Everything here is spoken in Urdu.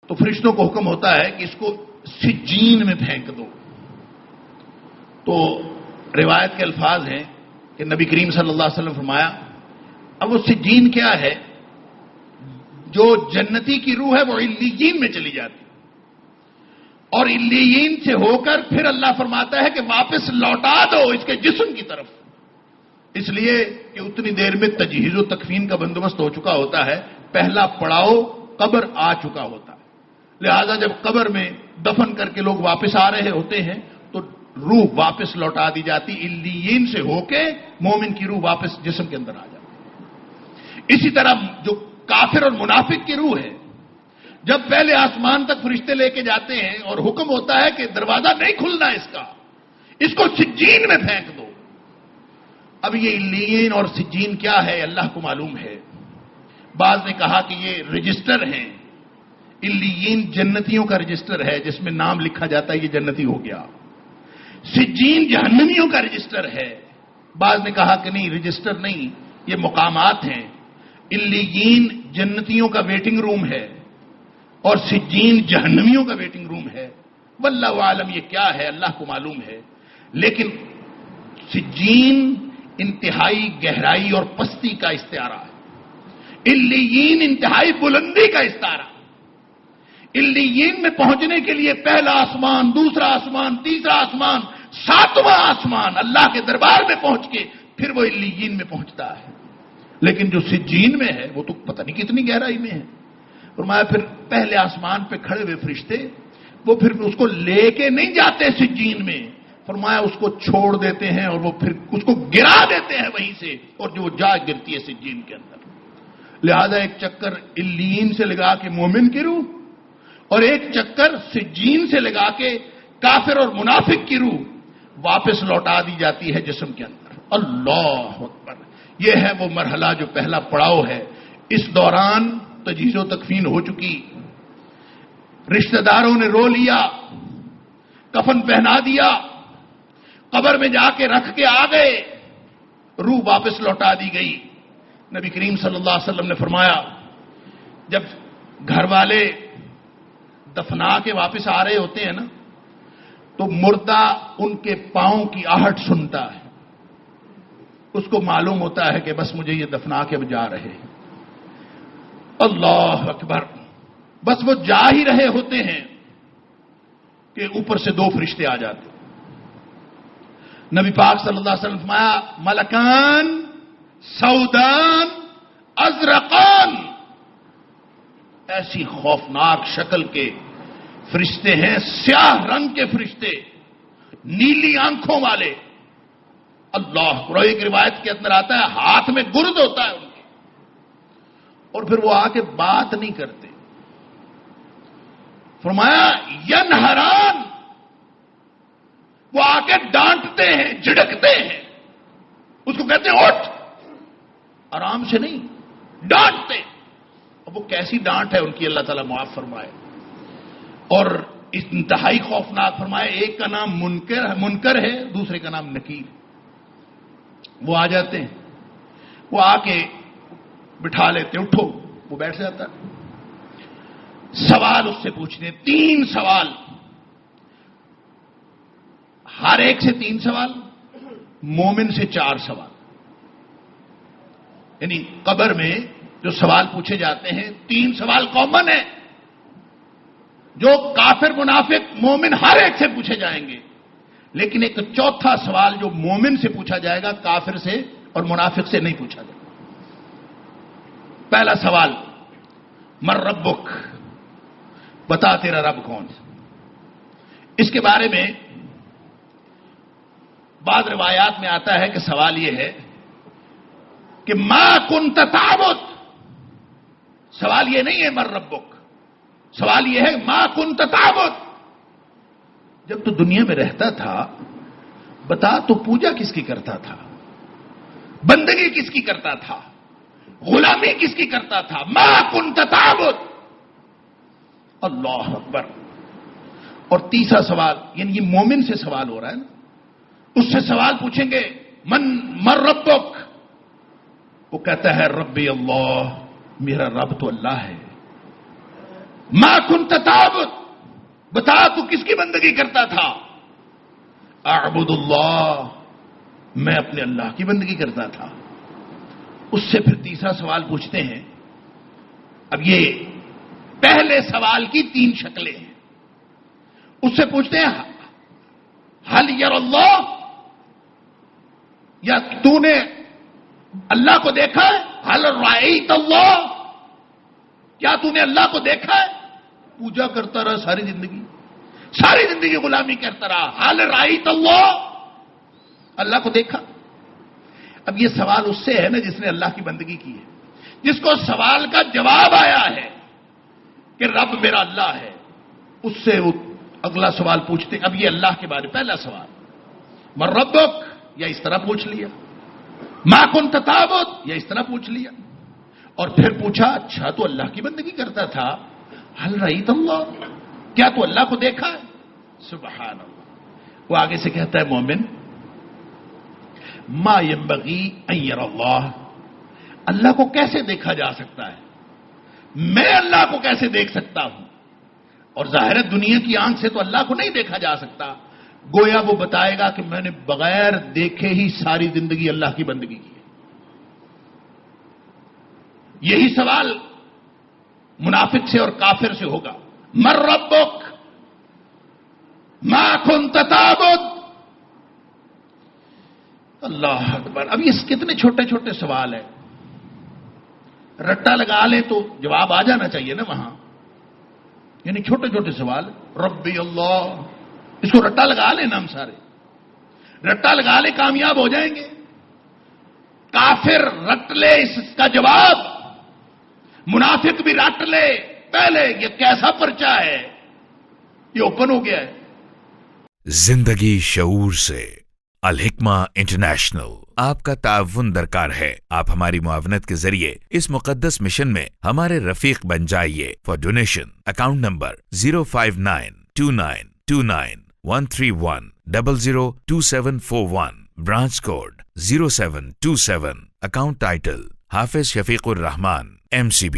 تو فرشتوں کو حکم ہوتا ہے کہ اس کو سجین میں پھینک دو. تو روایت کے الفاظ ہیں کہ نبی کریم صلی اللہ علیہ وسلم فرمایا اب وہ سجین کیا ہے؟ جو جنتی کی روح ہے وہ علیین میں چلی جاتی اور علیین سے ہو کر پھر اللہ فرماتا ہے کہ واپس لوٹا دو اس کے جسم کی طرف، اس لیے کہ اتنی دیر میں تجہیز و تکفین کا بندوبست ہو چکا ہوتا ہے، پہلا پڑاؤ قبر آ چکا ہوتا ہے. لہذا جب قبر میں دفن کر کے لوگ واپس آ رہے ہوتے ہیں تو روح واپس لوٹا دی جاتی، علیین سے ہو کے مومن کی روح واپس جسم کے اندر آ جاتی. اسی طرح جو کافر اور منافق کی روح ہے، جب پہلے آسمان تک فرشتے لے کے جاتے ہیں اور حکم ہوتا ہے کہ دروازہ نہیں کھلنا اس کو سجین میں پھینک دو. اب یہ علیین اور سجین کیا ہے اللہ کو معلوم ہے. بعض نے کہا کہ یہ رجسٹر ہیں. علیین جنتیوں کا رجسٹر ہے جس میں نام لکھا جاتا ہے یہ جنتی ہو گیا. سجین جہنمیوں کا رجسٹر ہے. بعض نے کہا کہ نہیں، رجسٹر نہیں، یہ مقامات ہیں. علیین جنتیوں کا ویٹنگ روم ہے اور سجین جہنمیوں کا ویٹنگ روم ہے. واللہ عالم یہ کیا ہے اللہ کو معلوم ہے. لیکن سجین انتہائی گہرائی اور پستی کا استعارہ ہے، علیین انتہائی بلندی کا استعارہ. علیین میں پہنچنے کے لیے پہلا آسمان، دوسرا آسمان، تیسرا آسمان، ساتواں آسمان اللہ کے دربار میں پہنچ کے پھر وہ علیین میں پہنچتا ہے. لیکن جو سجین میں ہے وہ تو پتہ نہیں کتنی گہرائی میں ہے. فرمایا پھر پہلے آسمان پہ کھڑے ہوئے فرشتے وہ پھر اس کو لے کے نہیں جاتے سجین میں، فرمایا اس کو چھوڑ دیتے ہیں اور وہ پھر اس کو گرا دیتے ہیں وہیں سے، اور جو جا گرتی ہے سجین کے اندر. لہذا ایک چکر علیین سے لگا کے مومن کی روح اور ایک چکر سجین سے لگا کے کافر اور منافق کی روح واپس لوٹا دی جاتی ہے جسم کے اندر. اللہ اکبر. یہ ہے وہ مرحلہ جو پہلا پڑاؤ ہے. اس دوران تجہیز و تکفین ہو چکی، رشتہ داروں نے رو لیا، کفن پہنا دیا، قبر میں جا کے رکھ کے آ گئے، روح واپس لوٹا دی گئی. نبی کریم صلی اللہ علیہ وسلم نے فرمایا جب گھر والے دفنا کے واپس آ رہے ہوتے ہیں نا تو مردہ ان کے پاؤں کی آہٹ سنتا ہے، اس کو معلوم ہوتا ہے کہ بس مجھے یہ دفنا کے جا رہے ہیں. اللہ اکبر. بس وہ جا ہی رہے ہوتے ہیں کہ اوپر سے دو فرشتے آ جاتے. نبی پاک صلی اللہ علیہ وسلم فرمایا ملکان سودان ازرقان، ایسی خوفناک شکل کے فرشتے ہیں، سیاہ رنگ کے فرشتے، نیلی آنکھوں والے. اللہ کو ایک روایت کے اندر آتا ہے ہاتھ میں گرد ہوتا ہے ان کے، اور پھر وہ آ کے بات نہیں کرتے. فرمایا ینہران، وہ آ کے ڈانٹتے ہیں، جھڑکتے ہیں، اس کو کہتے ہیں اٹھ، آرام سے نہیں، ڈانٹتے. اب وہ کیسی ڈانٹ ہے ان کی اللہ تعالیٰ معاف فرمائے. اور انتہائی خوفناک. فرمائے ایک کا نام منکر ہے، دوسرے کا نام نکیر. وہ آ جاتے ہیں، وہ آ کے بٹھا لیتے ہیں، اٹھو، وہ بیٹھ جاتا ہے. سوال اس سے پوچھتے ہیں، 3 سوال، ہر ایک سے 3 سوال، مومن سے 4 سوال. یعنی قبر میں جو سوال پوچھے جاتے ہیں 3 سوال کامن ہیں، جو کافر منافق مومن ہر ایک سے پوچھے جائیں گے. لیکن ایک چوتھا سوال جو مومن سے پوچھا جائے گا کافر سے اور منافق سے نہیں پوچھا جائے گا. پہلا سوال من ربک، بتا تیرا رب کون. اس کے بارے میں بعض روایات میں آتا ہے کہ سوال یہ ہے کہ ما کنت تعبد. سوال یہ نہیں ہے من ربک، سوال یہ ہے ما کنت تعبد. جب تو دنیا میں رہتا تھا بتا تو پوجا کس کی کرتا تھا، بندگی کس کی کرتا تھا، غلامی کس کی کرتا تھا. ما کنت تعبد. اللہ اکبر. اور تیسرا سوال، یعنی یہ مومن سے سوال ہو رہا ہے نا، اس سے سوال پوچھیں گے من ربک. وہ کہتا ہے ربی اللہ، میرا رب تو اللہ ہے. ما کنت تعبد، بتا تو کس کی بندگی کرتا تھا؟ اعبد اللہ، میں اپنے اللہ کی بندگی کرتا تھا۔ اس سے پھر تیسرا سوال پوچھتے ہیں۔ اب یہ پہلے سوال کی 3 شکلیں ہیں۔ اس سے پوچھتے ہیں حل یر اللہ، یا تو نے اللہ کو دیکھا ہے؟ حل رأیت اللہ، کیا تو نے اللہ کو دیکھا ہے؟ پوجا کرتا رہا ساری زندگی غلامی کرتا رہا، حل رأیت اللہ، اللہ کو دیکھا؟ اب یہ سوال اس سے ہے نا جس نے اللہ کی بندگی کی ہے، جس کو سوال کا جواب آیا ہے کہ رب میرا اللہ ہے، اس سے وہ اگلا سوال پوچھتے۔ اب یہ اللہ کے بارے پہلا سوال من ربک، یا اس طرح پوچھ لیا، ما کنت تعبد، یا اس طرح پوچھ لیا، اور پھر پوچھا اچھا تو اللہ کی بندگی کرتا تھا، حل رأیت اللہ، کیا تو اللہ کو دیکھا ہے؟ سبحان اللہ۔ وہ آگے سے کہتا ہے مومن ما ينبغي ان يرى اللہ، اللہ کو کیسے دیکھا جا سکتا ہے؟ میں اللہ کو کیسے دیکھ سکتا ہوں؟ اور ظاہر ہے دنیا کی آنکھ سے تو اللہ کو نہیں دیکھا جا سکتا، گویا وہ بتائے گا کہ میں نے بغیر دیکھے ہی ساری زندگی اللہ کی بندگی کی ہے۔ یہی سوال منافق سے اور کافر سے ہوگا، من ربک ما کنت تعبد۔ اللہ اکبر۔ اب یہ کتنے چھوٹے چھوٹے سوال ہیں، رٹا لگا لیں تو جواب آ جانا چاہیے نا وہاں، یعنی چھوٹے چھوٹے سوال، ربی اللہ، اس کو رٹا لگا لیں نا، ہم سارے رٹا لگا لیں کامیاب ہو جائیں گے۔ کافر رٹ لے اس کا جواب، منافق بھی رٹ لے، پہلے یہ کیسا پرچہ ہے، یہ اوپن ہو گیا ہے۔ زندگی شعور سے الحکمہ انٹرنیشنل آپ کا تعاون درکار ہے۔ آپ ہماری معاونت کے ذریعے اس مقدس مشن میں ہمارے رفیق بن جائیے۔ For donation account number 059292913100271، branch code 0727، account title Hafiz Shafiq Rahman MCB۔